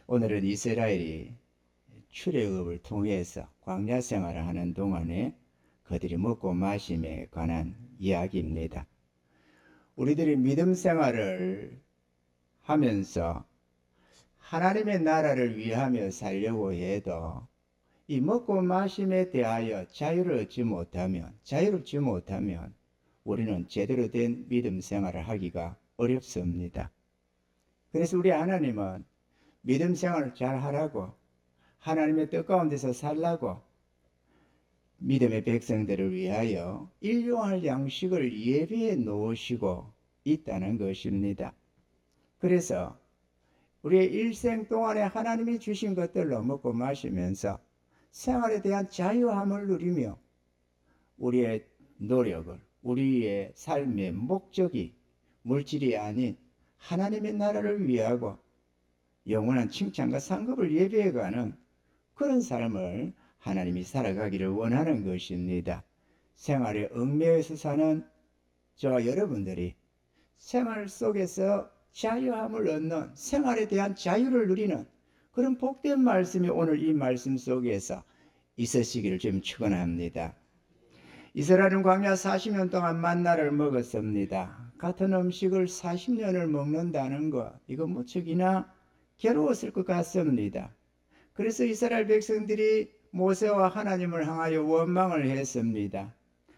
오늘은 이스라엘이 출애굽을 통해서 광야 생활을 하는 동안에 그들이 먹고 마심에 관한 이야기입니다. 우리들이 믿음 생활을 하면서 하나님의 나라를 위하며 살려고 해도 이 먹고 마심에 대하여 자유롭지 못하면 우리는 제대로 된 믿음 생활을 하기가 어렵습니다. 그래서 우리 하나님은 믿음 생활을 잘 하라고, 하나님의 뜻 가운데서 살라고 믿음의 백성들을 위하여 일용할 양식을 예비해 놓으시고 있다는 것입니다. 그래서 우리의 일생 동안에 하나님이 주신 것들로 먹고 마시면서 생활에 대한 자유함을 누리며 우리의 노력을, 우리의 삶의 목적이 물질이 아닌 하나님의 나라를 위하고 영원한 칭찬과 상급을 예비해가는 그런 삶을 하나님이 살아가기를 원하는 것입니다. 생활에 얽매여서 사는 저와 여러분들이 생활 속에서 자유함을 얻는, 생활에 대한 자유를 누리는 그런 복된 말씀이 오늘 이 말씀 속에서 있으시기를 좀 축원합니다. 이스라엘은 광야 40년 동안 만나를 먹었습니다. 같은 음식을 40년을 먹는다는 것, 이거 무척이나 괴로웠을 것 같습니다. 그래서 이스라엘 백성들이 모세와 하나님을 향하여 원망을 했습니다.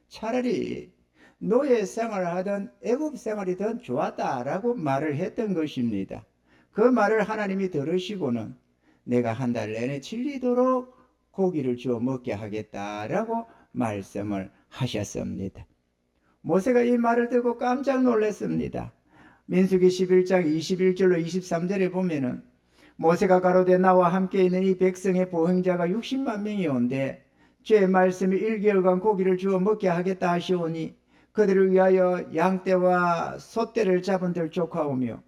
차라리 노예 생활을 하던 애굽 생활이 더 좋았다라고 말을 했던 것입니다. 그 말을 하나님이 들으시고는 내가 한 달 내내 질리도록 고기를 주어 먹게 하겠다라고 말씀을 하셨습니다. 모세가 이 말을 듣고 깜짝 놀랐습니다. 민수기 11장 21절로 23절에 보면은 모세가 가로되 나와 함께 있는 이 백성의 보행자가 60만 명이 온데 주의 말씀이 1개월간 고기를 주어 먹게 하겠다 하시오니 그들을 위하여 양떼와 소떼를 잡은들 족하오며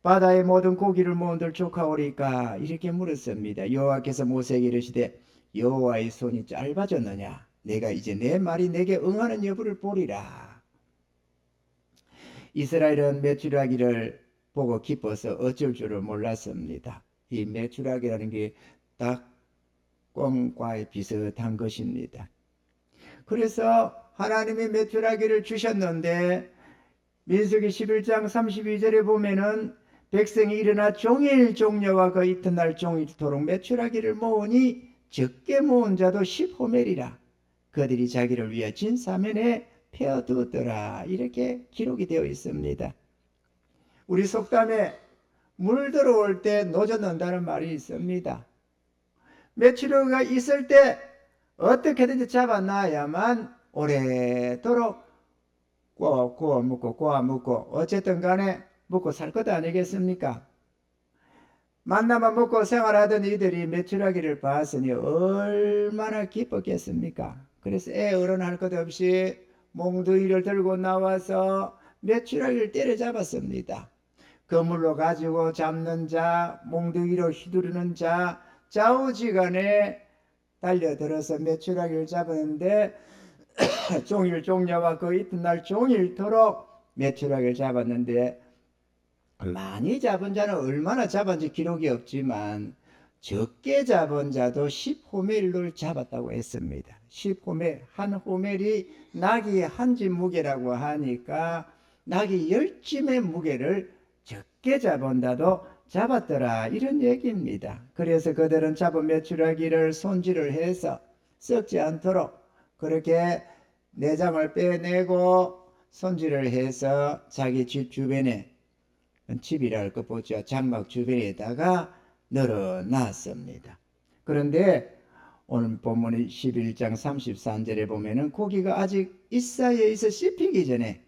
바다의 모든 고기를 모은들 족하오리까 이렇게 물었습니다. 여호와께서 모세에게 이르시되 여호와의 손이 짧아졌느냐 내가 이제 내 말이 내게 응하는 여부를 보리라. 이스라엘은 메추라기를 보고 기뻐서 어쩔 줄을 몰랐습니다. 이 메추라기라는 게 닭공과의 비슷한 것입니다. 그래서 하나님이 메추라기를 주셨는데 민수기 11장 32절에 보면은 백성이 일어나 종일 종려와 그 이튿날 종일토록 메추라기를 모으니 적게 모은 자도 10호멜이라 그들이 자기를 위해 진 사면에 패어두었더라 이렇게 기록이 되어 있습니다. 우리 속담에 물 들어올 때 노져 넣는다는 말이 있습니다. 메추라기가 있을 때 어떻게든지 잡아놔야만 오래도록 구워 먹고 어쨌든 간에 먹고 살 것 아니겠습니까? 만나만 먹고 생활하던 이들이 메추라기를 봤으니 얼마나 기뻤겠습니까? 그래서 어른할 것 없이 몽둥이를 들고 나와서 메추라기를 때려잡았습니다. 그물로 가지고 잡는 자, 몽둥이로 휘두르는 자, 좌우지간에 달려들어서 메추라기를 잡았는데 종일 종려와 그 이튿날 종일토록 메추라기를 잡았는데 많이 잡은 자는 얼마나 잡았는지 기록이 없지만 적게 잡은 자도 10호멜을 잡았다고 했습니다. 10호멜, 한 호멜이 낙이 한 집 무게라고 하니까 낙이 10짐의 무게를 적게 잡은 자도 잡았더라 이런 얘기입니다. 그래서 그들은 잡은 메추라기를 손질을 해서 썩지 않도록 그렇게 내장을 빼내고 손질을 해서 자기 집 주변에 집이라 할 것 보죠. 장막 주변에다가 널어놨습니다. 그런데 오늘 본문 11장 33절에 보면은 고기가 아직 이사야에서 씹히기 전에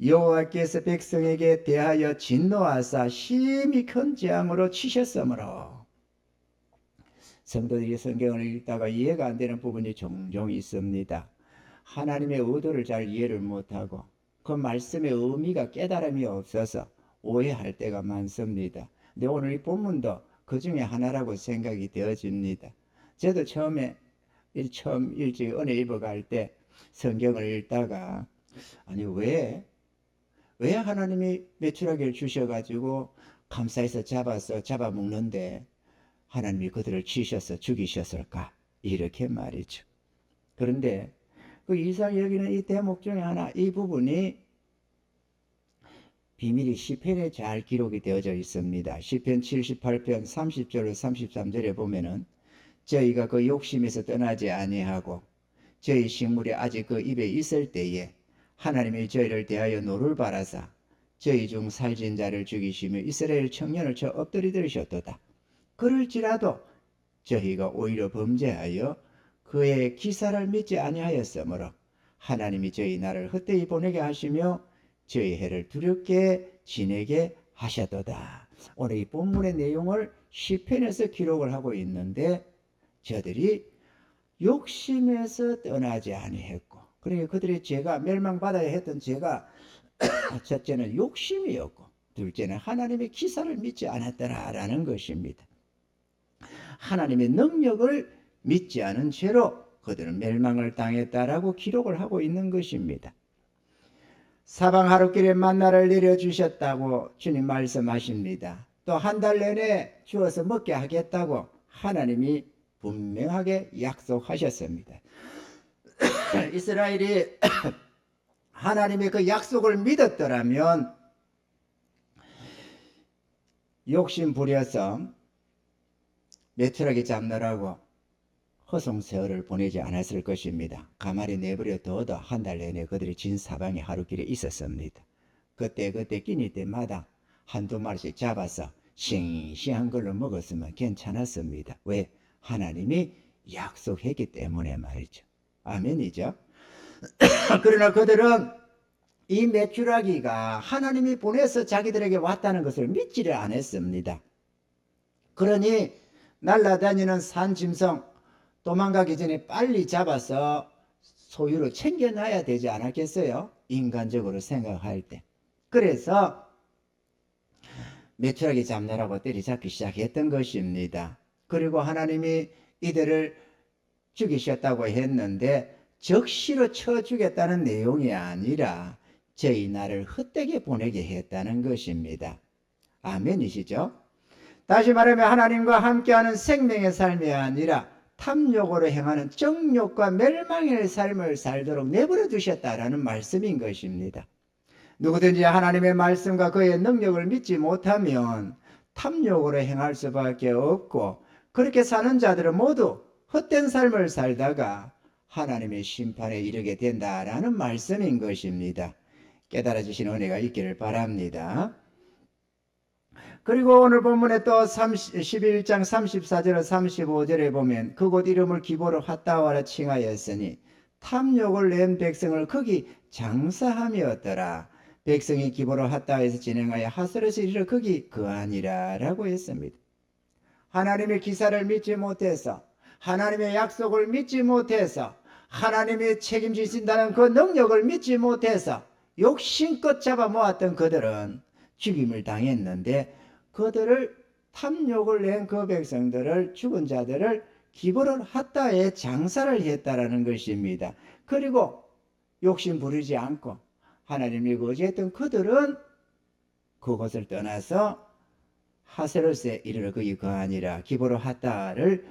여호와께서 백성에게 대하여 진노하사 심히 큰 재앙으로 치셨으므로 성도들이 성경을 읽다가 이해가 안 되는 부분이 종종 있습니다. 하나님의 의도를 잘 이해를 못하고 그 말씀의 의미가 깨달음이 없어서 오해할 때가 많습니다. 근데 오늘 이 본문도 그 중에 하나라고 생각이 되어집니다. 저도 처음 일찍 은혜 입어갈 때 성경을 읽다가 아니 왜 하나님이 메추라기를 주셔가지고 감사해서 잡아먹는데 하나님이 그들을 치셔서 죽이셨을까? 이렇게 말이죠. 그런데 그 이상 여기는 이 대목 중에 하나, 이 부분이 비밀이 시편에 잘 기록이 되어져 있습니다. 시편 78편 30절로 33절에 보면은 저희가 그 욕심에서 떠나지 아니하고 저희 식물이 아직 그 입에 있을 때에 하나님이 저희를 대하여 노를 바라사 저희 중 살진 자를 죽이시며 이스라엘 청년을 쳐 엎드리시었도다. 그럴지라도 저희가 오히려 범죄하여 그의 기사를 믿지 아니하였으므로 하나님이 저희 나를 헛되이 보내게 하시며 저희 해를 두렵게 지내게 하셨도다. 오늘 이 본문의 내용을 시편에서 기록을 하고 있는데 저들이 욕심에서 떠나지 아니했고, 그러니까 그들의 죄가 멸망받아야 했던 죄가 첫째는 욕심이었고 둘째는 하나님의 기사를 믿지 않았더라라는 것입니다. 하나님의 능력을 믿지 않은 죄로 그들은 멸망을 당했다라고 기록을 하고 있는 것입니다. 사방 하루길에 만나를 내려주셨다고 주님 말씀하십니다. 또 한 달 내내 주어서 먹게 하겠다고 하나님이 분명하게 약속하셨습니다. 이스라엘이 하나님의 그 약속을 믿었더라면 욕심 부려서 메뚜라기 잡느라고 허송세월을 보내지 않았을 것입니다. 가만히 내버려 둬도 한 달 내내 그들이 진 사방에 하루길에 있었습니다. 그때 끼니 때마다 한두 마리씩 잡아서 싱싱한 걸로 먹었으면 괜찮았습니다. 왜? 하나님이 약속했기 때문에 말이죠. 아멘이죠. 그러나 그들은 이 메추라기가 하나님이 보내서 자기들에게 왔다는 것을 믿지를 않았습니다. 그러니 날아다니는 산짐승 도망가기 전에 빨리 잡아서 소유로 챙겨놔야 되지 않았겠어요? 인간적으로 생각할 때. 그래서 메추라기 잡느라고 때리잡기 시작했던 것입니다. 그리고 하나님이 이들을 죽이셨다고 했는데 적시로 쳐 죽였다는 내용이 아니라 저희 나를 헛되게 보내게 했다는 것입니다. 아멘이시죠? 다시 말하면 하나님과 함께하는 생명의 삶이 아니라 탐욕으로 행하는 정욕과 멸망의 삶을 살도록 내버려 두셨다라는 말씀인 것입니다. 누구든지 하나님의 말씀과 그의 능력을 믿지 못하면 탐욕으로 행할 수밖에 없고, 그렇게 사는 자들은 모두 헛된 삶을 살다가 하나님의 심판에 이르게 된다라는 말씀인 것입니다. 깨달아 주신 은혜가 있기를 바랍니다. 그리고 오늘 본문에 또 11장 34절 35절에 보면 그곳 이름을 기브로 핫다와라 칭하였으니 탐욕을 낸 백성을 거기 장사함이었더라. 백성이 기브로 핫다에서 진행하여 하스롯에 이르러 거기 거하니라 라고 했습니다. 하나님의 기사를 믿지 못해서, 하나님의 약속을 믿지 못해서, 하나님이 책임지신다는 그 능력을 믿지 못해서 욕심껏 잡아 모았던 그들은 죽임을 당했는데, 그들을 탐욕을 낸 그 백성들을, 죽은 자들을 기브론 핫다에 장사를 했다라는 것입니다. 그리고 욕심 부리지 않고 하나님이 거지했던 그들은 그곳을 떠나서 하세롯에 이르러 거기 거하니라, 기브론 핫다를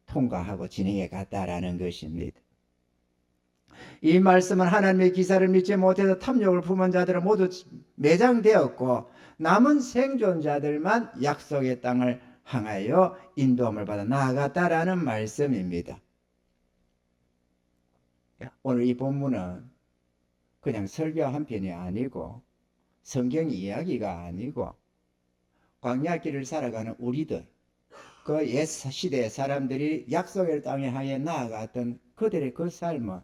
통과하고 진행해 갔다라는 것입니다. 이 말씀은 하나님의 기사를 믿지 못해서 탐욕을 품은 자들은 모두 매장되었고 남은 생존자들만 약속의 땅을 향하여 인도함을 받아 나아갔다라는 말씀입니다. 오늘 이 본문은 그냥 설교 한 편이 아니고 성경 이야기가 아니고 광야길을 살아가는 우리들, 그 옛 시대의 사람들이 약속의 땅에 향해 나아갔던 그들의 그 삶은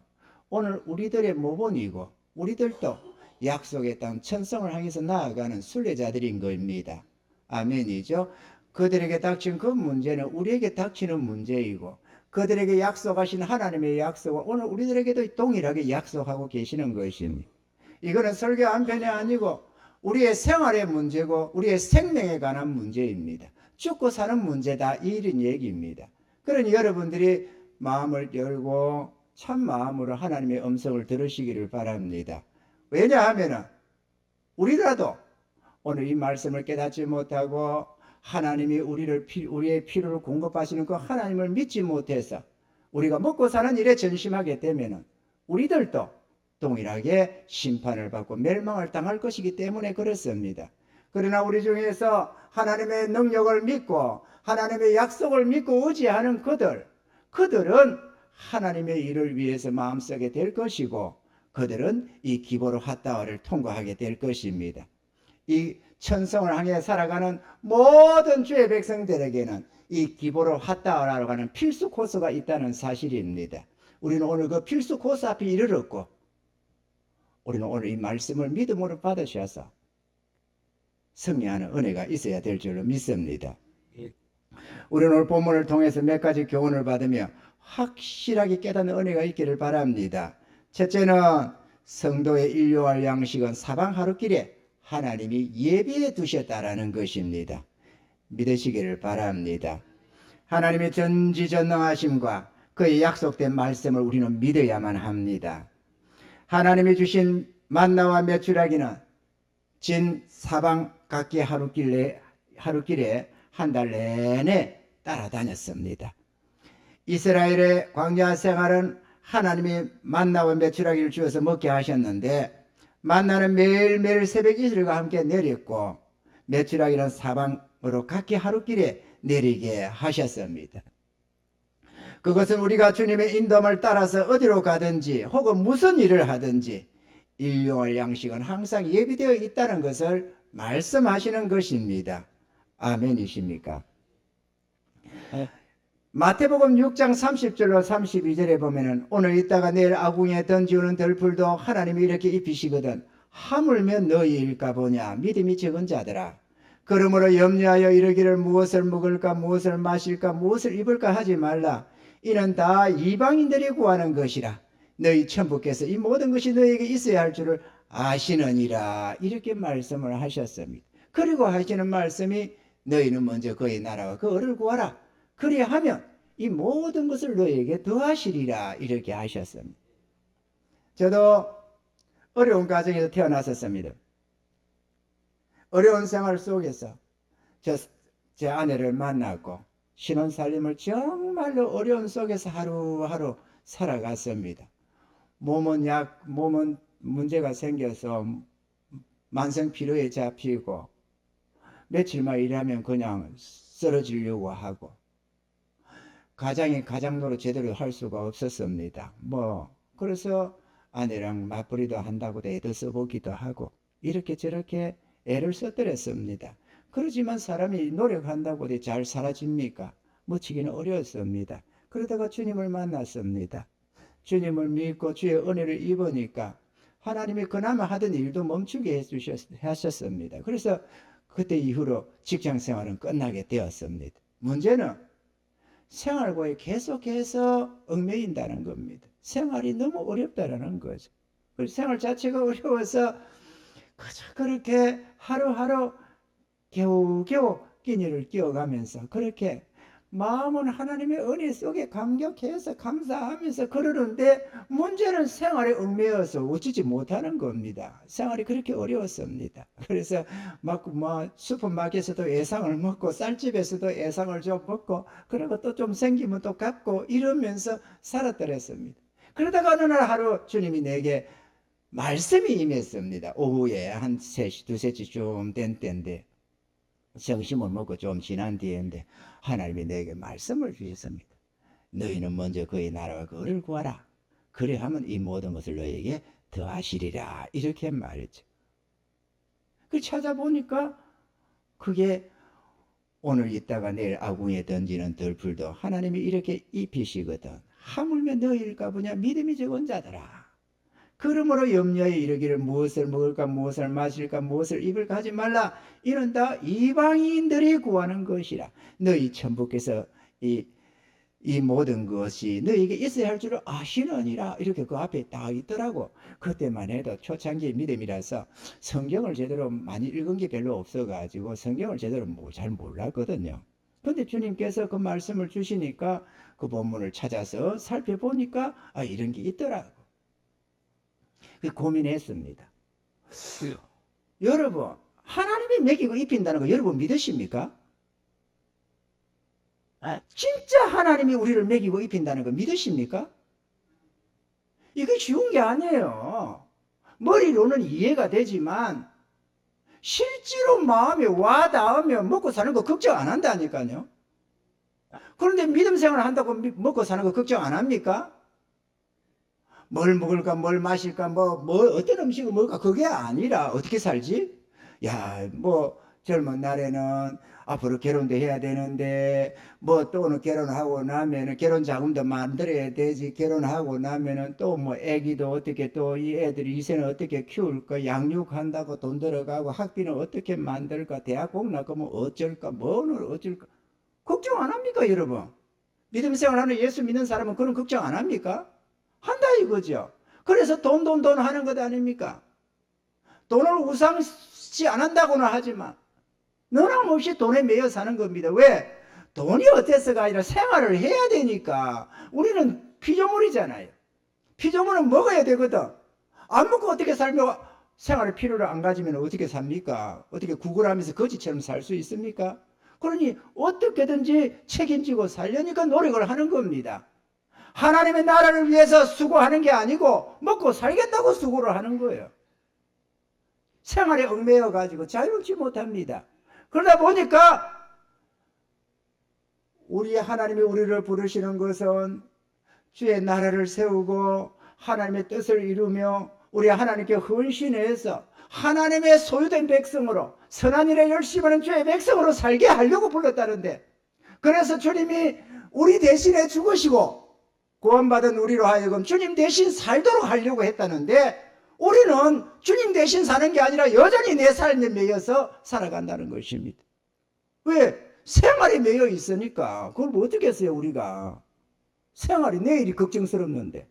오늘 우리들의 모본이고, 우리들도 약속의 땅 천성을 향해서 나아가는 순례자들인 겁니다. 아멘이죠. 그들에게 닥친 그 문제는 우리에게 닥치는 문제이고, 그들에게 약속하신 하나님의 약속은 오늘 우리들에게도 동일하게 약속하고 계시는 것입니다. 이거는 설교 한 편이 아니고 우리의 생활의 문제고 우리의 생명에 관한 문제입니다. 죽고 사는 문제다, 이런 얘기입니다. 그러니 여러분들이 마음을 열고 참 마음으로 하나님의 음성을 들으시기를 바랍니다. 왜냐하면 우리라도 오늘 이 말씀을 깨닫지 못하고 하나님이 우리의 필요를 공급하시는 그 하나님을 믿지 못해서 우리가 먹고 사는 일에 전심하게 되면은 우리들도 동일하게 심판을 받고 멸망을 당할 것이기 때문에 그렇습니다. 그러나 우리 중에서 하나님의 능력을 믿고 하나님의 약속을 믿고 의지하는 그들은 하나님의 일을 위해서 마음쓰게 될 것이고 그들은 이 기보로 핫다와를 통과하게 될 것입니다. 이 천성을 향해 살아가는 모든 주의 백성들에게는 이 기보로 핫다와라고 하는 필수 코스가 있다는 사실입니다. 우리는 오늘 그 필수 코스 앞에 이르렀고 우리는 오늘 이 말씀을 믿음으로 받으셔서 승리하는 은혜가 있어야 될 줄로 믿습니다. 우리는 오늘 본문을 통해서 몇 가지 교훈을 받으며 확실하게 깨닫는 은혜가 있기를 바랍니다. 첫째는 성도의 일용할 양식은 사방 하루길에 하나님이 예비해 두셨다라는 것입니다. 믿으시기를 바랍니다. 하나님의 전지전능하심과 그의 약속된 말씀을 우리는 믿어야만 합니다. 하나님이 주신 만나와 메추라기는 진 사방 각기 하루길에 한 달 내내 따라다녔습니다. 이스라엘의 광야 생활은 하나님이 만나와 메추라기를 주어서 먹게 하셨는데 만나는 매일매일 새벽 이슬과 함께 내렸고 메추라기는 사방으로 각기 하루길에 내리게 하셨습니다. 그것은 우리가 주님의 인도함을 따라서 어디로 가든지 혹은 무슨 일을 하든지 일용할 양식은 항상 예비되어 있다는 것을 말씀하시는 것입니다. 아멘이십니까? 마태복음 6장 30절로 32절에 보면은 오늘 있다가 내일 아궁이에 던지우는 들풀도 하나님이 이렇게 입히시거든 하물며 너희일까 보냐 믿음이 적은 자들아. 그러므로 염려하여 이르기를 무엇을 먹을까 무엇을 마실까 무엇을 입을까 하지 말라. 이는 다 이방인들이 구하는 것이라. 너희 천부께서 이 모든 것이 너희에게 있어야 할 줄을 아시느니라. 이렇게 말씀을 하셨습니다. 그리고 하시는 말씀이 너희는 먼저 그의 나라와 그 의를 구하라. 그리하면 이 모든 것을 너희에게 더하시리라. 이렇게 하셨습니다. 저도 어려운 가정에서 태어났었습니다. 어려운 생활 속에서 제 아내를 만났고 신혼살림을 정말로 어려운 속에서 하루하루 살아갔습니다. 몸은 문제가 생겨서 만성피로에 잡히고 며칠만 일하면 그냥 쓰러지려고 하고 가장으로 제대로 할 수가 없었습니다. 그래서 아내랑 맞벌이도 한다고 애도 써보기도 하고 이렇게 저렇게 애를 썼더랬습니다. 그렇지만 사람이 노력한다고 잘 살아집니까? 멋지기는 어려웠습니다. 그러다가 주님을 만났습니다. 주님을 믿고 주의 은혜를 입으니까 하나님이 그나마 하던 일도 멈추게 하셨습니다. 그래서 그때 이후로 직장생활은 끝나게 되었습니다. 문제는 생활고에 계속해서 얽매인다는 겁니다. 생활이 너무 어렵다는 거죠. 생활 자체가 어려워서 그저 그렇게 하루하루 겨우겨우 끼니를 끼워가면서 그렇게 마음은 하나님의 은혜 속에 감격해서 감사하면서 그러는데 문제는 생활에 얽매여서 어찌지 못하는 겁니다. 생활이 그렇게 어려웠습니다. 그래서 슈퍼마켓에서도 예상을 먹고 쌀집에서도 예상을 좀 먹고 그리고 또 좀 생기면 또 갚고 이러면서 살았더랬습니다. 그러다가 어느 날 하루 주님이 내게 말씀이 임했습니다. 오후에 한 3시, 2시쯤 된 때인데 점심을 먹고 좀 지난 뒤인데 하나님이 내게 말씀을 주셨습니다. 너희는 먼저 그의 나라와 그 의를 구하라. 그래야만 이 모든 것을 너희에게 더하시리라. 이렇게 말했죠. 그 찾아보니까 그게 오늘 있다가 내일 아궁이에 던지는 들풀도 하나님이 이렇게 입히시거든. 하물며 너희일까 보냐 믿음이 적은 자들아. 그러므로 염려에 이르기를 무엇을 먹을까 무엇을 마실까 무엇을 입을까 하지 말라. 이는 다 이방인들이 구하는 것이라. 너희 천부께서 이 모든 것이 너희에게 있어야 할 줄을 아시느니라. 이렇게 그 앞에 딱 있더라고. 그때만 해도 초창기 믿음이라서 성경을 제대로 많이 읽은 게 별로 없어가지고 성경을 제대로 잘 몰랐거든요. 근데 주님께서 그 말씀을 주시니까 그 본문을 찾아서 살펴보니까 이런 게 있더라고. 고민했습니다. 여러분, 하나님이 먹이고 입힌다는 거 여러분 믿으십니까? 진짜 하나님이 우리를 먹이고 입힌다는 거 믿으십니까? 이게 쉬운 게 아니에요. 머리로는 이해가 되지만 실제로 마음에 와 닿으면 먹고 사는 거 걱정 안 한다니까요. 그런데 믿음 생활을 한다고 먹고 사는 거 걱정 안 합니까? 뭘 먹을까, 뭘 마실까, 어떤 음식을 먹을까, 그게 아니라 어떻게 살지? 야, 젊은 날에는 앞으로 결혼도 해야 되는데, 또는 결혼하고 나면은 결혼 자금도 만들어야 되지, 결혼하고 나면은 애기도 어떻게 이 애들이 이제는 어떻게 키울까, 양육한다고 돈 들어가고 학비는 어떻게 만들까, 대학 공부할까, 어쩔까, 뭐는 어쩔까. 걱정 안 합니까, 여러분? 믿음 생활하는 예수 믿는 사람은 그런 걱정 안 합니까? 한다 이거죠. 그래서 돈 하는 것 아닙니까? 돈을 우상시 안 한다고는 하지만 너나없이 돈에 매여 사는 겁니다. 왜? 돈이 어때서가 아니라 생활을 해야 되니까. 우리는 피조물이잖아요. 피조물은 먹어야 되거든. 안 먹고 어떻게 살며 생활의 필요를 안 가지면 어떻게 삽니까? 어떻게 구걸하면서 거지처럼 살 수 있습니까? 그러니 어떻게든지 책임지고 살려니까 노력을 하는 겁니다. 하나님의 나라를 위해서 수고하는 게 아니고 먹고 살겠다고 수고를 하는 거예요. 생활에 얽매여 가지고 자유롭지 못합니다. 그러다 보니까 우리 하나님이 우리를 부르시는 것은 주의 나라를 세우고 하나님의 뜻을 이루며 우리 하나님께 헌신해서 하나님의 소유된 백성으로 선한 일에 열심하는 주의 백성으로 살게 하려고 불렀다는데, 그래서 주님이 우리 대신에 죽으시고 구원받은 우리로 하여금 주님 대신 살도록 하려고 했다는데, 우리는 주님 대신 사는 게 아니라 여전히 내 삶에 매여서 살아간다는 것입니다. 왜? 생활에 매여 있으니까. 그걸 어떻게 했어요, 우리가? 생활이 내일이 걱정스럽는데.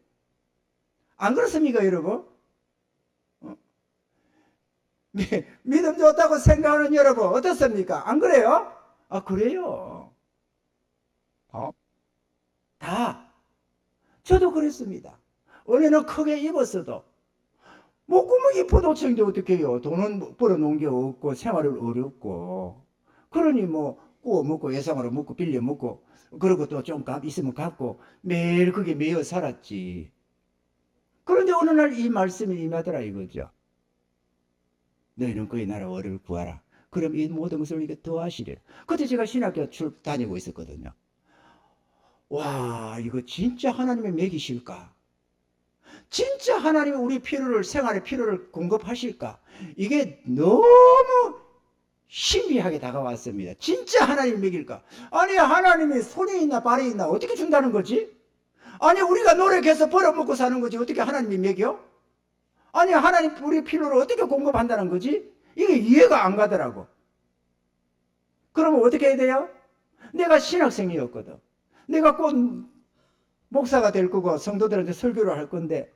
안 그렇습니까, 여러분? 믿음 좋다고 생각하는 여러분 어떻습니까? 안 그래요? 그래요. 다. 저도 그랬습니다. 원래는 크게 입었어도 목구멍이 포도청인데 어떻게 해요? 돈은 벌어놓은 게 없고 생활을 어렵고, 그러니 구워 먹고 예상으로 먹고 빌려 먹고, 그러고 또 좀 있으면 갚고 매일 그게 매여 살았지. 그런데 어느 날 이 말씀이 임하더라 이거죠. 너희는 그의 나라 어를 구하라. 그럼 이 모든 것을 이게 더하시리라. 그때 제가 신학교 다니고 있었거든요. 와, 이거 진짜 하나님의 맥이실까? 진짜 하나님이 우리 필요를, 생활의 필요를 공급하실까? 이게 너무 신비하게 다가왔습니다. 진짜 하나님 맥일까? 아니, 하나님이 손이 있나 발이 있나 어떻게 준다는 거지? 아니, 우리가 노력해서 벌어먹고 사는 거지 어떻게 하나님이 맥여? 아니, 하나님 우리 필요를 어떻게 공급한다는 거지? 이게 이해가 안 가더라고. 그러면 어떻게 해야 돼요? 내가 신학생이었거든. 내가 곧 목사가 될 거고 성도들한테 설교를 할 건데,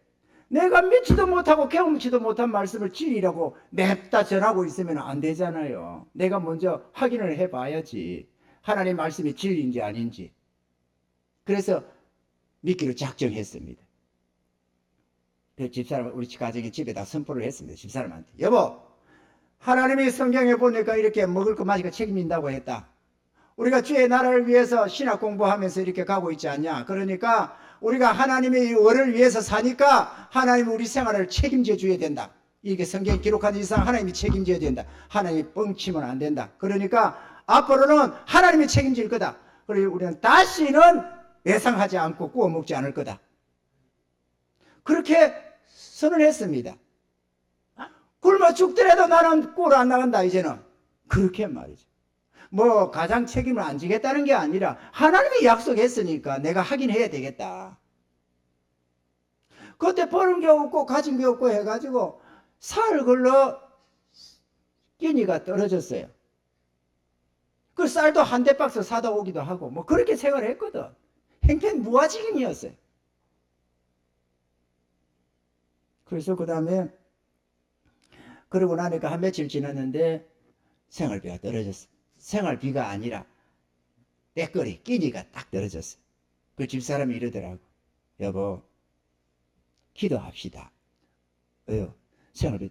내가 믿지도 못하고 경험치도 못한 말씀을 진리라고 냅다 전하고 있으면 안 되잖아요. 내가 먼저 확인을 해봐야지. 하나님 말씀이 진리인지 아닌지. 그래서 믿기로 작정했습니다. 집사람, 우리 가정의 집에다 선포를 했습니다. 집사람한테. 여보, 하나님이 성경에 보니까 이렇게 먹을 거 마실 거 책임진다고 했다. 우리가 주의 나라를 위해서 신학 공부하면서 이렇게 가고 있지 않냐. 그러니까 우리가 하나님의 월을 위해서 사니까 하나님이 우리 생활을 책임져 줘야 된다. 이게 성경에 기록한 이상 하나님이 책임져야 된다. 하나님이 뻥치면 안 된다. 그러니까 앞으로는 하나님이 책임질 거다. 그리고 우리는 다시는 예상하지 않고 구워 먹지 않을 거다. 그렇게 선언했습니다. 굶어 죽더라도 나는 꼴 안 나간다 이제는. 그렇게 말이죠. 가장 책임을 안 지겠다는 게 아니라 하나님이 약속했으니까 내가 하긴 해야 되겠다. 그때 버는 게 없고 가진 게 없고 해가지고 쌀 걸러 끼니가 떨어졌어요. 그 쌀도 한 대 박스 사다 오기도 하고 그렇게 생활을 했거든. 행편무아지경이었어요. 그래서 그 다음에 그러고 나니까 한 며칠 지났는데 생활비가 떨어졌어. 생활비가 아니라 때거리 끼니가 딱 떨어졌어. 그 집사람이 이러더라고. 여보, 기도합시다. 왜요? 생활비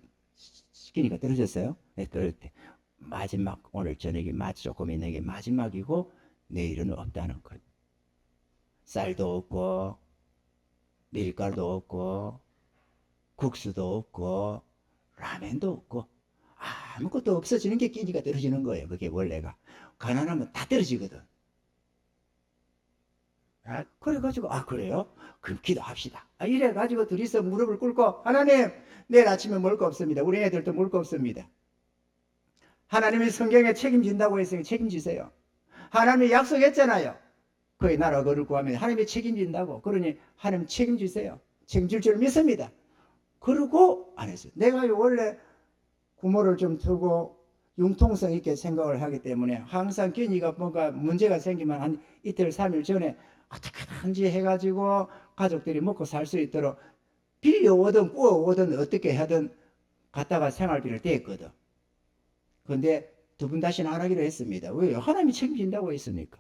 끼니가 떨어졌어요? 네, 떨어졌대. 마지막 오늘 저녁이 조금 있는 게 마지막이고 내일은 없다는 것. 쌀도 없고 밀가루도 없고 국수도 없고 라면도 없고 아무것도 없어지는 게 끼니가 떨어지는 거예요. 그게 원래가. 가난하면 다 떨어지거든. 그래가지고 그래요? 그럼 기도합시다. 이래가지고 둘이서 무릎을 꿇고 하나님 내일 아침에 먹을 거 없습니다. 우리 애들도 먹을 거 없습니다. 하나님이 성경에 책임진다고 했으니 책임지세요. 하나님이 약속했잖아요. 그의 나라 거를 구하면 하나님이 책임진다고. 그러니 하나님 책임지세요. 책임질 줄 믿습니다. 그러고 안 했어요. 내가 원래 구모를 좀 틀고 융통성 있게 생각을 하기 때문에 항상 끼니가 뭔가 문제가 생기면 한 이틀 3일 전에 어떻게 하든지 해가지고 가족들이 먹고 살 수 있도록 빌려오든 구워오든 어떻게 하든 갖다가 생활비를 댔거든. 그런데 두 분 다시는 안 하기로 했습니다. 왜요? 하나님이 책임진다고 했으니까.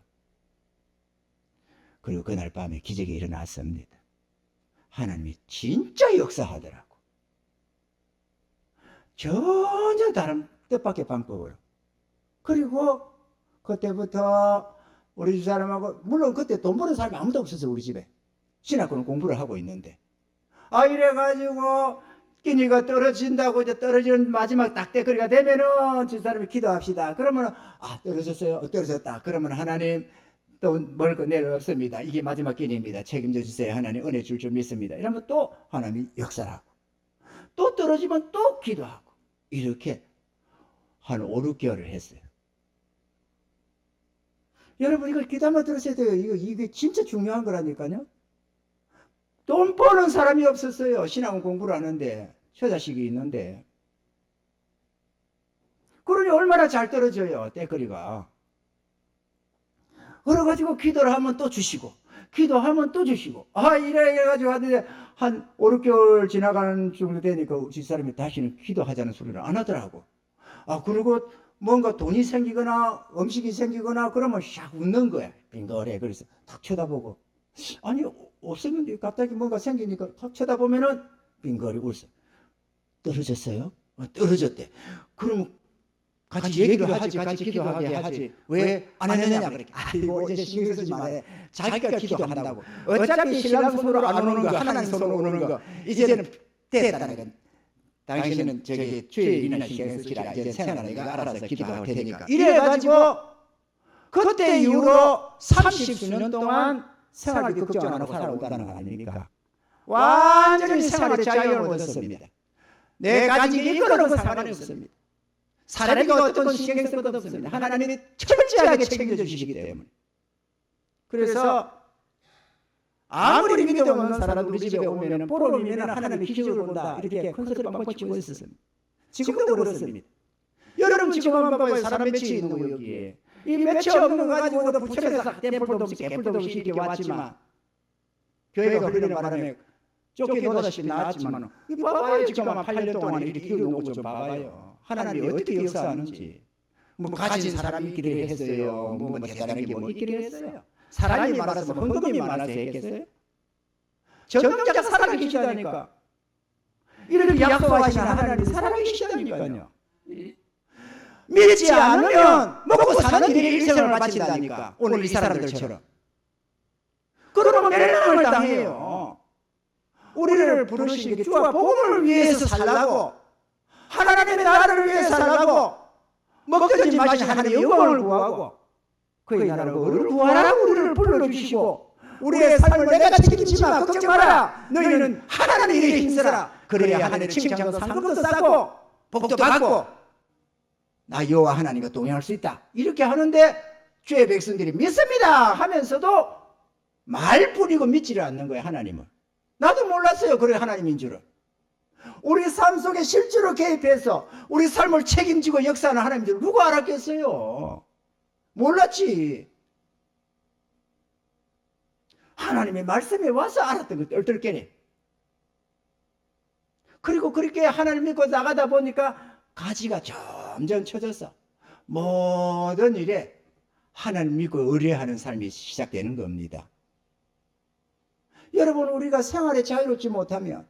그리고 그날 밤에 기적이 일어났습니다. 하나님이 진짜 역사하더라고. 전혀 다른 뜻밖의 방법으로. 그리고 그때부터 우리 집 사람하고, 물론 그때 돈 버는 사람이 아무도 없었어, 우리 집에. 신학교는 공부를 하고 있는데. 이래가지고 끼니가 떨어진다고 이제 떨어지는 마지막 딱대거리가 되면은 집 사람이 기도합시다. 그러면 떨어졌어요. 떨어졌다. 그러면 하나님 또 먹을 거 내일 없습니다. 이게 마지막 끼니입니다. 책임져 주세요. 하나님 은혜 줄 줄 믿습니다. 이러면 또 하나님이 역사를 하고 또 떨어지면 또 기도하고 이렇게 한 5, 6개월을 했어요. 여러분 이걸 기도만 들으셔야 돼요. 이게 진짜 중요한 거라니까요. 돈 버는 사람이 없었어요. 신앙은 공부를 하는데 처자식이 있는데. 그러니 얼마나 잘 떨어져요. 때거리가. 그래가지고 기도를 하면 또 주시고 기도하면 또 주시고 이래가지고 하는데 한 5, 6개월 지나가는 정도 되니까 집사람이 다시는 기도하자는 소리를 안 하더라고. 그리고 뭔가 돈이 생기거나 음식이 생기거나 그러면 샥 웃는 거야. 빙거래. 그래서 탁 쳐다보고 아니 없었는데 갑자기 뭔가 생기니까 탁 쳐다보면은 빙거리 웃어. 떨어졌어요? 떨어졌대. 그러면 같이 얘기를 하지, 같이 기도하게 하지. 왜 안 했느냐 그렇게. 이제 신경 쓰지 말아요. 자기가 기도한다고. 어차피 신랑 손으로 안 오는 거, 하나님 손으로 오는 거 이제는 됐다는 거. 당신은 저기 주일이나 신경 쓰지라. 이제 생활 내가 알아서 기도할 테니까. 이래가지고 그때 이후로 30수년 동안 생활비 걱정 안 하고 살아온다는 거 아닙니까? 완전히 생활의 자유를 얻었습니다. 내 가진 게 이거라고 상관이 없습니다. 사람이가 어떤 신경 쓸 것도 없습니다. 하나님이 철저하게 책임져 주시기 때문에. 그래서 아무리 믿음 없는 사람 우리 집에 오면은 보름이면 하나님이 기적을 본다 이렇게 큰 소리 빵빵 치고 있었습니다. 지금도 그렇습니다. 여러분 지금 한번 봐봐요. 사람 몇이 있는 거 여기에. 이 몇이 없는 거 가지고도 부천에서 떼풀도 없이 개풀도 없이 이렇게 왔지만 교회가 흘리는 바람에 쫓겨나다시피 나왔지만 봐봐요. 지금 한 8년 동안 이렇게 기울여놓고 좀 봐봐요. 하나님이 어떻게 역사하는지. 뭐 가진 사람이 있기를 했어요. 뭐 대단한 게 뭐 있기를 했어요. 사람이 많아서 헌금이 많아서 했겠어요? 정령자가 살아계시다니까. 이렇게 약속하시는 하나님이 살아계시다니까요. 믿지 않으면 먹고 사는 일에 일생을 바친다니까. 오늘 이 사람들처럼. 그러면 멸망을 당해요. 우리를 부르신 게 주와 복음을 위해서 살라고, 하나님의 나라를 위해서 살라고, 먹든지 마시는 하나님의 영광을 구하고 그의 나라를 구하라고 우리를 불러주시고 우리의 삶을 내가 책임지마 걱정 마라 너희는 하나님의 일에 힘쓰라. 그래야 하나님의 칭찬도 상급도 쌓고 복도 받고 나 여호와 하나님과 동행할 수 있다. 이렇게 하는데 주의 백성들이 믿습니다 하면서도 말뿐이고 믿지를 않는 거예요. 하나님을. 나도 몰랐어요. 그래 하나님인 줄은. 우리 삶 속에 실제로 개입해서 우리 삶을 책임지고 역사하는 하나님들 누가 알았겠어요? 몰랐지. 하나님의 말씀에 와서 알았던 거 얼떨결에. 그리고 그렇게 하나님 믿고 나가다 보니까 가지가 점점 쳐져서 모든 일에 하나님 믿고 의뢰하는 삶이 시작되는 겁니다. 여러분 우리가 생활에 자유롭지 못하면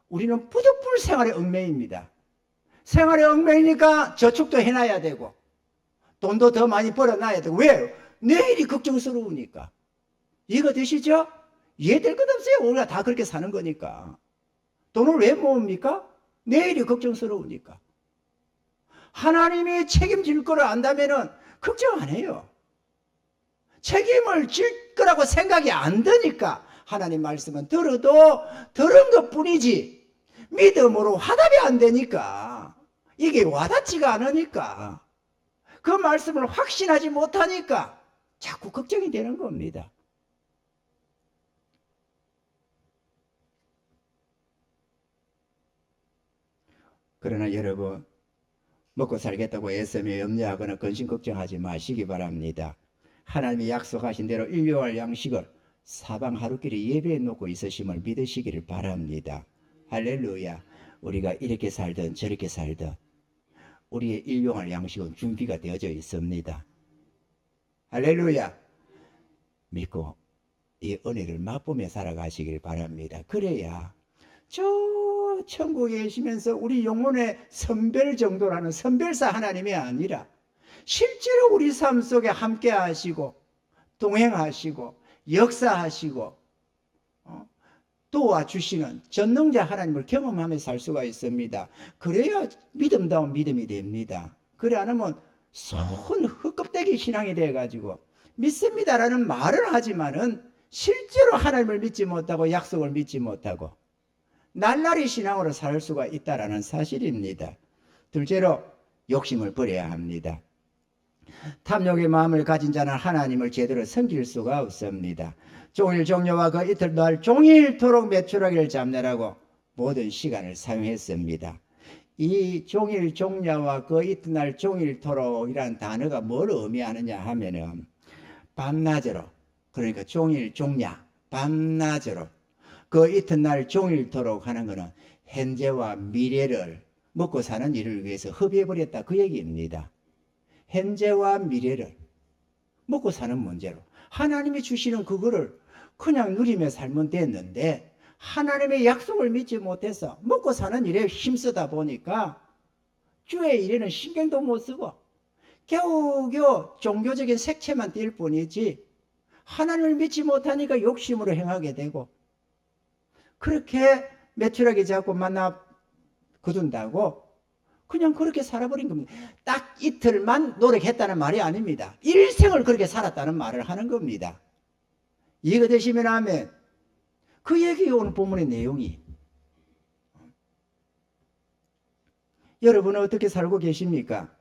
우리는 부득불 생활의 얽매입니다. 생활의 얽매이니까 저축도 해놔야 되고 돈도 더 많이 벌어놔야 되고. 왜? 내일이 걱정스러우니까. 이해가 되시죠? 이해될 것 없어요. 우리가 다 그렇게 사는 거니까. 돈을 왜 모읍니까? 내일이 걱정스러우니까. 하나님이 책임질 거를 안다면은 걱정 안 해요. 책임을 질 거라고 생각이 안 드니까 하나님 말씀은 들어도 들은 것 뿐이지 믿음으로 화답이 안 되니까, 이게 와닿지가 않으니까, 그 말씀을 확신하지 못하니까 자꾸 걱정이 되는 겁니다. 그러나 여러분, 먹고 살겠다고 애쓰며 염려하거나 근심 걱정하지 마시기 바랍니다. 하나님이 약속하신 대로 일용할 양식을 사방 하루끼리 예배해 놓고 있으심을 믿으시기를 바랍니다. 할렐루야. 우리가 이렇게 살든 저렇게 살든 우리의 일용할 양식은 준비가 되어져 있습니다. 할렐루야. 믿고 이 은혜를 맛보며 살아가시길 바랍니다. 그래야 저 천국에 계시면서 우리 영혼의 선별 정도라는 선별사 하나님이 아니라 실제로 우리 삶 속에 함께 하시고 동행하시고 역사하시고 도와주시는 전능자 하나님을 경험하며 살 수가 있습니다. 그래야 믿음다운 믿음이 됩니다. 그래 안 하면 손 헛껍데기 신앙이 돼가지고 믿습니다라는 말을 하지만은 실제로 하나님을 믿지 못하고 약속을 믿지 못하고 날라리 신앙으로 살 수가 있다는 사실입니다. 둘째로 욕심을 버려야 합니다. 탐욕의 마음을 가진 자는 하나님을 제대로 섬길 수가 없습니다. 종일 종려와 그 이튿날 종일토록 매출하기를 잡내라고 모든 시간을 사용했습니다. 이 종일 종려와 그 이튿날 종일토록이라는 단어가 뭘 의미하느냐 하면은 밤낮으로, 그러니까 종일 종냐 밤낮으로 그 이튿날 종일토록 하는 것은 현재와 미래를 먹고 사는 일을 위해서 허비해버렸다, 그 얘기입니다. 현재와 미래를 먹고 사는 문제로 하나님이 주시는 그거를 그냥 누리며 살면 됐는데 하나님의 약속을 믿지 못해서 먹고 사는 일에 힘쓰다 보니까 주의 일에는 신경도 못 쓰고 겨우겨우 종교적인 색채만 띌 뿐이지 하나님을 믿지 못하니까 욕심으로 행하게 되고, 그렇게 매출하게 자꾸 만나 거둔다고 그냥 그렇게 살아버린 겁니다. 딱 이틀만 노력했다는 말이 아닙니다. 일생을 그렇게 살았다는 말을 하는 겁니다. 이해가 되시면 아멘. 그 얘기 오늘 본문의 내용이. 여러분은 어떻게 살고 계십니까?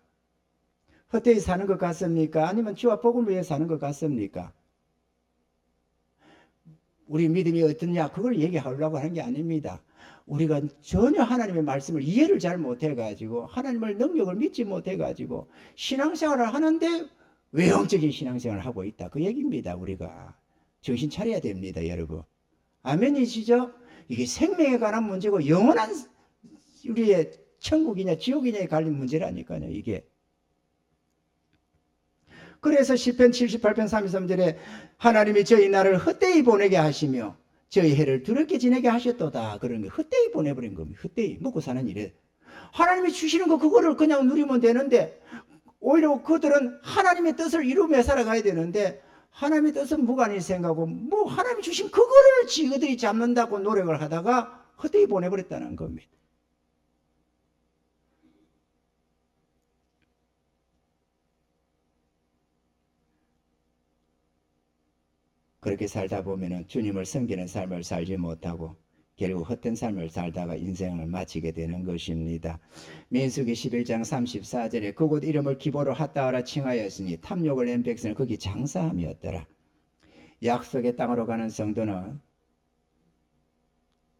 헛되이 사는 것 같습니까? 아니면 주와 복음을 위해 사는 것 같습니까? 우리 믿음이 어떠냐 그걸 얘기하려고 하는 게 아닙니다. 우리가 전혀 하나님의 말씀을 이해를 잘 못해가지고 하나님의 능력을 믿지 못해가지고 신앙생활을 하는데 외형적인 신앙생활을 하고 있다, 그 얘기입니다. 우리가 정신 차려야 됩니다, 여러분. 아멘이시죠? 이게 생명에 관한 문제고 영원한 우리의 천국이냐 지옥이냐에 관련 문제라니까요, 이게. 그래서 시편 78편 33절에 하나님이 저희 나를 헛되이 보내게 하시며 저희 해를 두렵게 지내게 하셨도다, 그런 거. 헛되이 보내버린 겁니다. 헛되이 먹고 사는 일에 하나님이 주시는 거 그거를 그냥 누리면 되는데 오히려 그들은 하나님의 뜻을 이루며 살아가야 되는데 하나님의 뜻은 무관히 생각하고 뭐 하나님이 주신 그거를 지그들이 잡는다고 노력을 하다가 헛되이 보내버렸다는 겁니다. 그렇게 살다 보면 주님을 섬기는 삶을 살지 못하고 결국 헛된 삶을 살다가 인생을 마치게 되는 것입니다. 민수기 11장 34절에 그곳 이름을 기브로 핫다하라 칭하였으니 탐욕을 낸 백성을 거기 장사함이었더라. 약속의 땅으로 가는 성도는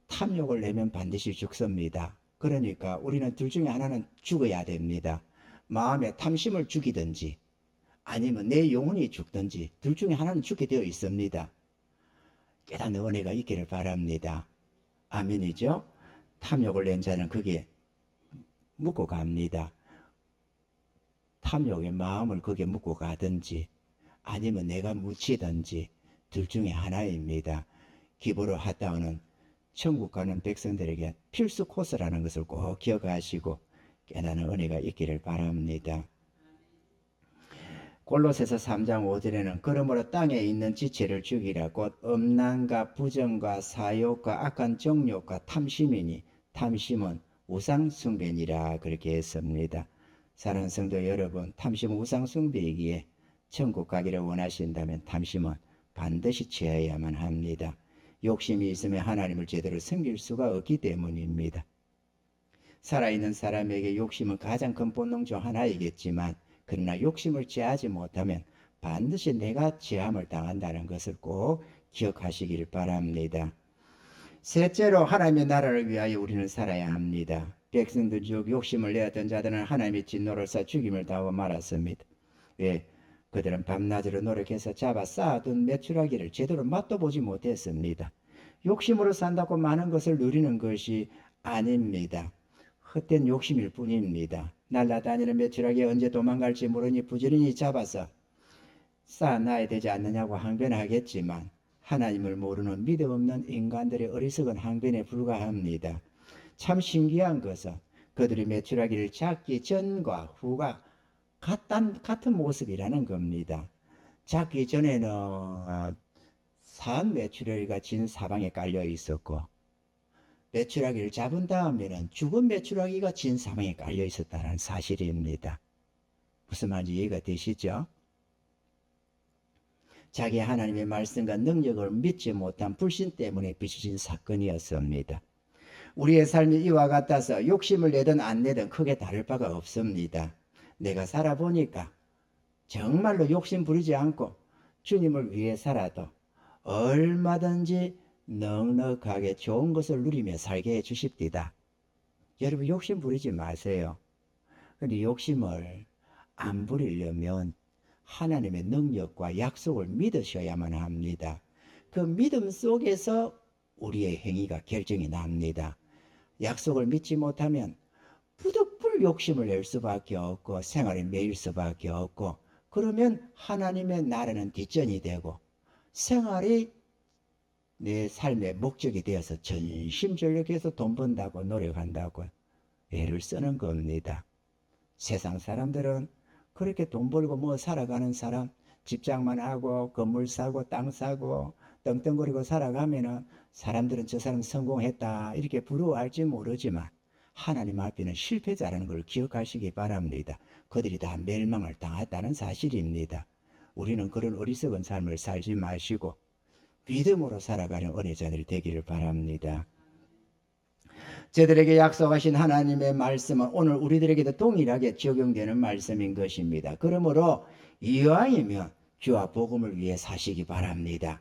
탐욕을 내면 반드시 죽습니다. 그러니까 우리는 둘 중에 하나는 죽어야 됩니다. 마음에 탐심을 죽이든지 아니면 내 영혼이 죽든지 둘 중에 하나는 죽게 되어 있습니다. 깨닫는 은혜가 있기를 바랍니다. 아멘이죠? 탐욕을 낸 자는 거기에 묻고 갑니다. 탐욕의 마음을 거기에 묻고 가든지 아니면 내가 묻히든지 둘 중에 하나입니다. 기브로 핫다오는 천국 가는 백성들에게 필수 코스라는 것을 꼭 기억하시고 깨닫는 은혜가 있기를 바랍니다. 골로새서 3장 5절에는 그러므로 땅에 있는 지체를 죽이라 곧 음란과 부정과 사욕과 악한 정욕과 탐심이니 탐심은 우상 숭배니라 그렇게 했습니다. 사랑하는 성도 여러분, 탐심은 우상 숭배이기에 천국 가기를 원하신다면 탐심은 반드시 취하야만 합니다. 욕심이 있으면 하나님을 제대로 섬길 수가 없기 때문입니다. 살아있는 사람에게 욕심은 가장 큰 본능 중 하나이겠지만 그러나 욕심을 제하지 못하면 반드시 내가 제함을 당한다는 것을 꼭 기억하시길 바랍니다. 셋째로 하나님의 나라를 위하여 우리는 살아야 합니다. 백성들 중 욕심을 내었던 자들은 하나님의 진노를 쏴 죽임을 당하고 말았습니다. 왜? 그들은 밤낮으로 노력해서 잡아 쌓아둔 메추라기를 제대로 맛도 보지 못했습니다. 욕심으로 산다고 많은 것을 누리는 것이 아닙니다. 헛된 욕심일 뿐입니다. 날아다니는 메추라기 언제 도망갈지 모르니 부지런히 잡아서 쌓아놔야 되지 않느냐고 항변하겠지만 하나님을 모르는 믿음 없는 인간들의 어리석은 항변에 불과합니다. 참 신기한 것은 그들이 메추라기를 잡기 전과 후가 같은 모습이라는 겁니다. 잡기 전에는 산 메추라기가 진 사방에 깔려 있었고 메추라기를 잡은 다음에는 죽은 메추라기가 진 사방에 깔려 있었다는 사실입니다. 무슨 말인지 이해가 되시죠? 자기 하나님의 말씀과 능력을 믿지 못한 불신 때문에 빚어진 사건이었습니다. 우리의 삶이 이와 같아서 욕심을 내든 안 내든 크게 다를 바가 없습니다. 내가 살아보니까 정말로 욕심 부리지 않고 주님을 위해 살아도 얼마든지 넉넉하게 좋은 것을 누리며 살게 해주십니다. 여러분 욕심 부리지 마세요. 근데 욕심을 안 부리려면 하나님의 능력과 약속을 믿으셔야만 합니다. 그 믿음 속에서 우리의 행위가 결정이 납니다. 약속을 믿지 못하면 부득불 욕심을 낼 수밖에 없고 생활에 매일 수밖에 없고 그러면 하나님의 나라는 뒷전이 되고 생활이 내 삶의 목적이 되어서 전심전력해서 돈 번다고 노력한다고 애를 쓰는 겁니다. 세상 사람들은 그렇게 돈 벌고 뭐 살아가는 사람 집장만 하고 건물 사고 땅 사고 떵떵거리고 살아가면은 사람들은 저 사람 성공했다 이렇게 부러워할지 모르지만 하나님 앞에는 실패자라는 걸 기억하시기 바랍니다. 그들이 다 멸망을 당했다는 사실입니다. 우리는 그런 어리석은 삶을 살지 마시고 믿음으로 살아가는 은혜자들이 되기를 바랍니다. 저들에게 약속하신 하나님의 말씀은 오늘 우리들에게도 동일하게 적용되는 말씀인 것입니다. 그러므로 이왕이면 주와 복음을 위해 사시기 바랍니다.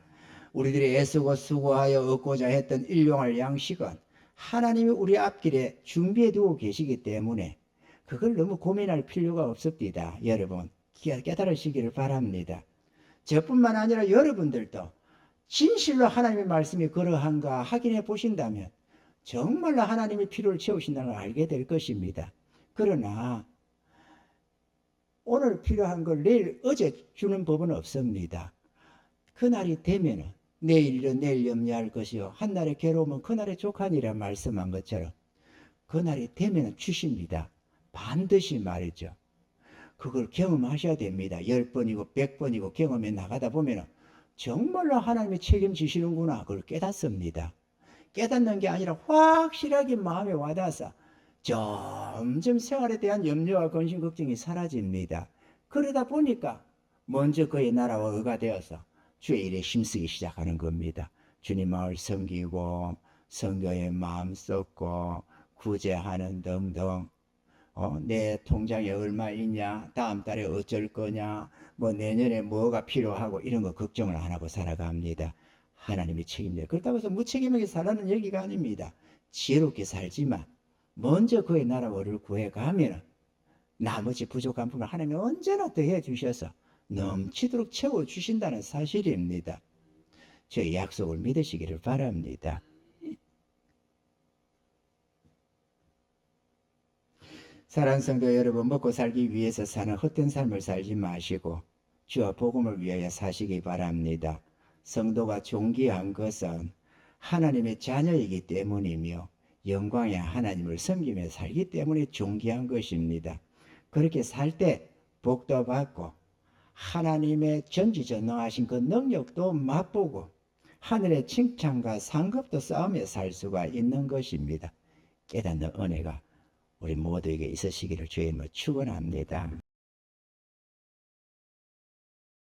우리들이 애쓰고 수고하여 얻고자 했던 일용할 양식은 하나님이 우리 앞길에 준비해 두고 계시기 때문에 그걸 너무 고민할 필요가 없습니다. 여러분 깨달으시기를 바랍니다. 저뿐만 아니라 여러분들도 진실로 하나님의 말씀이 그러한가 확인해 보신다면 정말로 하나님이 필요를 채우신다는 걸 알게 될 것입니다. 그러나 오늘 필요한 걸 내일 어제 주는 법은 없습니다. 그날이 되면은 내일 일은 내일 염려할 것이요 한날의 괴로움은 그날의 족하니라 말씀한 것처럼 그날이 되면 주십니다. 반드시 말이죠. 그걸 경험하셔야 됩니다. 10번이고 100번이고 경험해 나가다 보면 정말로 하나님이 책임지시는구나 그걸 깨닫습니다. 깨닫는 게 아니라 확실하게 마음에 와닿아서 점점 생활에 대한 염려와 근심 걱정이 사라집니다. 그러다 보니까 먼저 그의 나라와 의가 되어서 주의 일에 힘쓰기 시작하는 겁니다. 주님 마을 섬기고 성교에 마음 쏟고 구제하는 등등 내 통장에 얼마 있냐 다음 달에 어쩔 거냐 뭐 내년에 뭐가 필요하고 이런 거 걱정을 안 하고 살아갑니다. 하나님이 책임져요. 그렇다고 해서 무책임하게 살라는 얘기가 아닙니다. 지혜롭게 살지만 먼저 그의 나라와 의를 구해가면 나머지 부족한 부분을 하나님이 언제나 더해 주셔서 넘치도록 채워주신다는 사실입니다. 저의 약속을 믿으시기를 바랍니다. 사랑하는 성도 여러분, 먹고 살기 위해서 사는 헛된 삶을 살지 마시고 주와 복음을 위하여 사시기 바랍니다. 성도가 존귀한 것은 하나님의 자녀이기 때문이며 영광의 하나님을 섬기며 살기 때문에 존귀한 것입니다. 그렇게 살 때 복도 받고 하나님의 전지전능하신 그 능력도 맛보고 하늘의 칭찬과 상급도 쌓으며 살 수가 있는 것입니다. 깨닫는 은혜가 우리 모두에게 있으시기를 주의 이름으로 축원합니다.